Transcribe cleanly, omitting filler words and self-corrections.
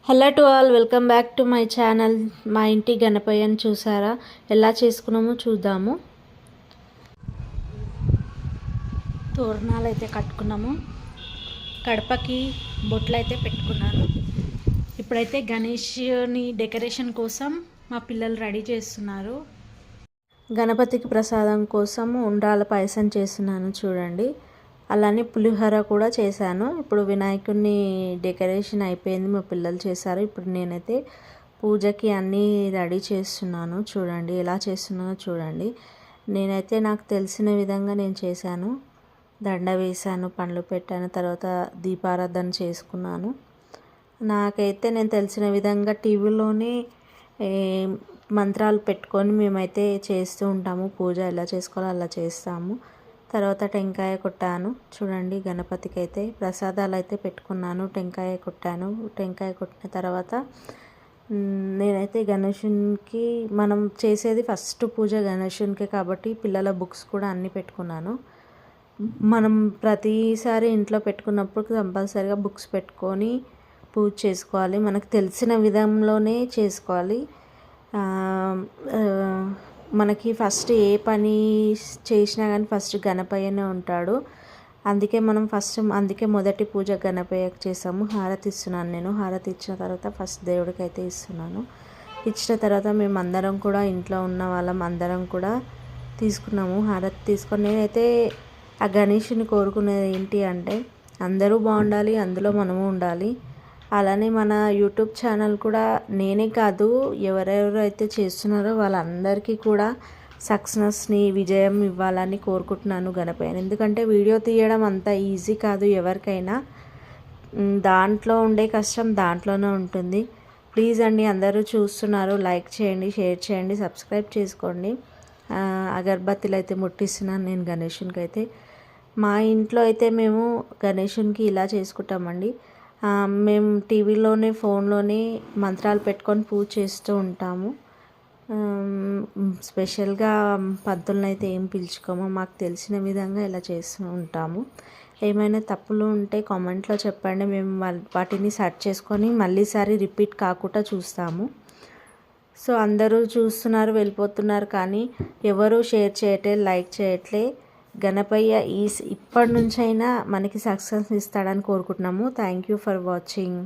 Hello to all, welcome back to my channel. మా ఇంటి గణపయ్యని చూసారా? ఎలా చేసుకున్నామో చూద్దాము. తోరణాలు అయితే కట్టుకున్నాము, కడపకి బొట్లు అయితే పెట్టుకున్నాను. ఇప్పుడైతే గణేష్ని డెకరేషన్ కోసం మా పిల్లలు రెడీ చేస్తున్నారు. గణపతికి ప్రసాదం కోసం ఉండ్రాల పాయసం చేస్తున్నాను చూడండి. అలానే పులిహోర కూడా చేశాను. ఇప్పుడు వినాయకుడిని డెకరేషన్ అయిపోయింది, మా పిల్లలు చేశారు. ఇప్పుడు నేనైతే పూజకి అన్నీ రెడీ చేస్తున్నాను. చూడండి ఎలా చేస్తున్నానో చూడండి. నేనైతే నాకు తెలిసిన విధంగా నేను చేశాను. దండ వేశాను, పండ్లు పెట్టాను, తర్వాత దీపారాధన చేసుకున్నాను. నాకైతే నేను తెలిసిన విధంగా టీవీలోనే మంత్రాలు పెట్టుకొని మేమైతే చేస్తూ ఉంటాము. పూజ ఎలా చేసుకోవాలో అలా చేస్తాము. తర్వాత టెంకాయ కొట్టాను చూడండి. గణపతికి అయితే ప్రసాదాలు అయితే పెట్టుకున్నాను, టెంకాయ కొట్టాను. టెంకాయ కొట్టిన తర్వాత నేనైతే గణేశునికి, మనం చేసేది ఫస్ట్ పూజ గణేశునికి కాబట్టి పిల్లల బుక్స్ కూడా అన్నీ పెట్టుకున్నాను. మనం ప్రతిసారి ఇంట్లో పెట్టుకున్నప్పుడు కంపల్సరీగా బుక్స్ పెట్టుకొని పూజ చేసుకోవాలి. మనకు తెలిసిన విధంలోనే చేసుకోవాలి. మనకి ఫస్ట్ ఏ పని చేసినా కానీ ఫస్ట్ గణపయ్యనే ఉంటాడు. అందుకే మొదటి పూజ గణపయ్యకి చేసాము. హారతి ఇస్తున్నాను నేను. హారతి ఇచ్చిన తర్వాత ఫస్ట్ దేవుడికి అయితే ఇస్తున్నాను. ఇచ్చిన తర్వాత మేము అందరం కూడా, ఇంట్లో ఉన్న వాళ్ళం అందరం కూడా తీసుకున్నాము. హారతి తీసుకొని నేనైతే ఆ గణేషుని కోరుకునేది ఏంటి అంటే, అందరూ బాగుండాలి, అందులో మనము ఉండాలి. అలానే మన యూట్యూబ్ ఛానల్ కూడా నేనే కాదు, ఎవరెవరు అయితే చేస్తున్నారో వాళ్ళందరికీ కూడా సక్సెస్ని, విజయం ఇవ్వాలని కోరుకుంటున్నాను గణపయ్యని. ఎందుకంటే వీడియో తీయడం అంత ఈజీ కాదు ఎవరికైనా. దాంట్లో ఉండే కష్టం దాంట్లోనే ఉంటుంది. ప్లీజ్ అండి, అందరూ చూస్తున్నారు, లైక్ చేయండి, షేర్ చేయండి, సబ్స్క్రైబ్ చేసుకోండి. అగరబత్తిలు అయితే ముట్టిస్తున్నాను నేను గణేషునికి అయితే. మా ఇంట్లో అయితే మేము గణేషునికి ఇలా చేసుకుంటామండి. మేము టీవీలోనే, ఫోన్లోనే మంత్రాలు పెట్టుకొని పూజ చేస్తూ ఉంటాము. స్పెషల్గా పంతులను అయితే ఏం పిలుచుకోము. మాకు తెలిసిన విధంగా ఇలా చేస్తూ ఉంటాము. ఏమైనా తప్పులు ఉంటే కామెంట్లో చెప్పండి, మేము వాటిని సెర్చ్ చేసుకొని మళ్ళీసారి రిపీట్ కాకుండా చూస్తాము. సో అందరూ చూస్తున్నారు, వెళ్ళిపోతున్నారు, కానీ ఎవరు షేర్ చేయట్లే, లైక్ చేయట్లే. గణపయ్య ఇప్పటి నుంచైనా మనకి సక్సెస్ ఇస్తాడని కోరుకుంటున్నాము. Thank you for watching.